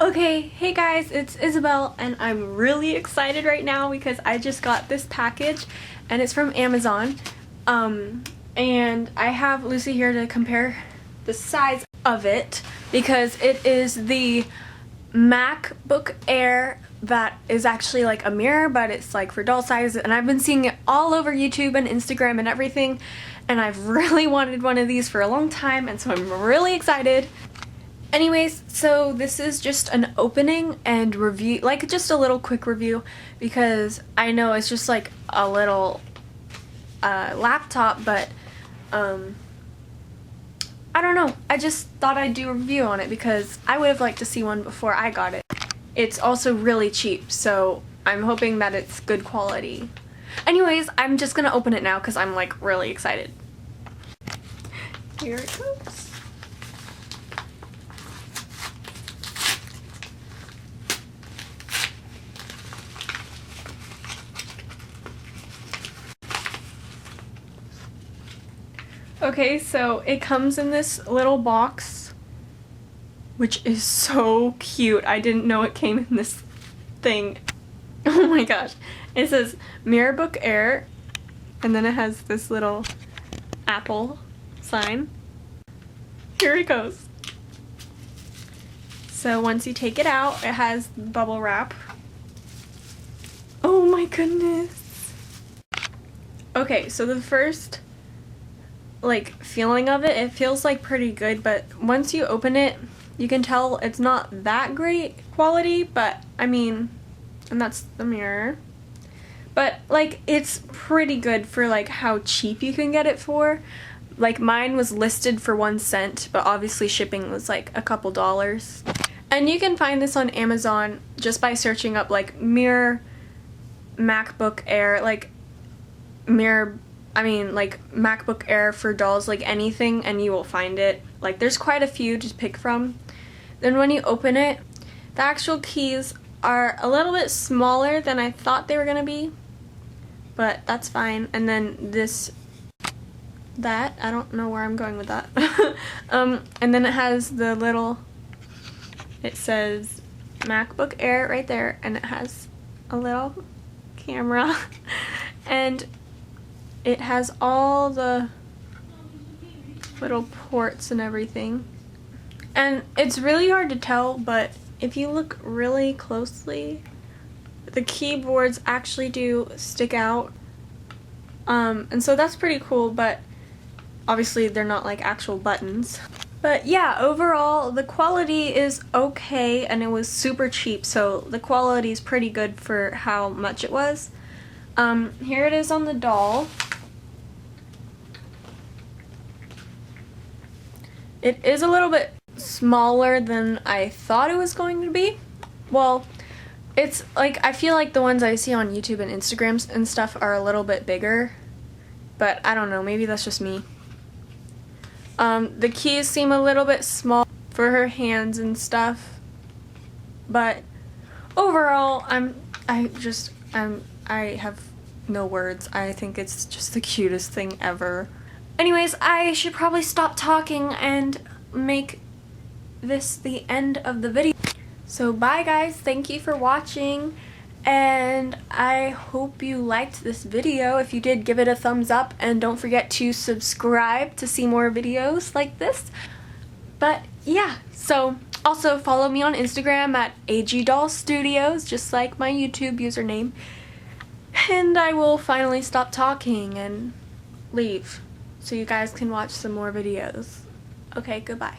Okay, hey guys, it's Isabel and I'm really excited right now because I just got this package and it's from Amazon. And I have Lucy here to compare the size of it because it is the MacBook Air that is actually like a mirror, but it's like for doll size, and I've been seeing it all over YouTube and Instagram and everything, and I've really wanted one of these for a long time, and so I'm really excited. Anyways, so this is just an opening and review, like just a little quick review, because I know it's just like a little laptop, but I don't know, I just thought I'd do a review on it because I would have liked to see one before I got it. It's also really cheap, so I'm hoping that it's good quality. Anyways, I'm just gonna open it now because I'm like really excited. Here it goes. Okay, so it comes in this little box, which is so cute. I didn't know it came in this thing. Oh my gosh. It says MacBook Air, and then it has this little Apple sign. Here it goes. So once you take it out, it has bubble wrap. Oh my goodness. Okay, so the first like feeling of it, it feels like pretty good, but once you open it, you can tell it's not that great quality, but I mean, and that's the mirror, but like it's pretty good for like how cheap you can get it for. Like mine was listed for 1 cent, but obviously shipping was like a couple dollars. And you can find this on Amazon just by searching up like mirror MacBook Air, like mirror, I mean like MacBook Air for dolls, like anything, and you will find it. Like there's quite a few to pick from. Then when you open it, the actual keys are a little bit smaller than I thought they were gonna be, but that's fine. And then I don't know where I'm going with that. And then it has the little, it says MacBook Air right there, and it has a little camera and it has all the little ports and everything. And it's really hard to tell, but if you look really closely, the keyboards actually do stick out. And so that's pretty cool, but obviously they're not like actual buttons. But yeah, overall the quality is okay, and it was super cheap, so the quality is pretty good for how much it was. Here it is on the doll. It is a little bit smaller than I thought it was going to be. Well, it's like, I feel like the ones I see on YouTube and Instagrams and stuff are a little bit bigger, but I don't know, maybe that's just me. The keys seem a little bit small for her hands and stuff, but overall I have no words. I think it's just the cutest thing ever. Anyways, I should probably stop talking and make this the end of the video. So bye guys, thank you for watching, and I hope you liked this video. If you did, give it a thumbs up, and don't forget to subscribe to see more videos like this. But yeah, so also follow me on Instagram at agdollstudios, just like my YouTube username, and I will finally stop talking and leave so you guys can watch some more videos. Okay, goodbye.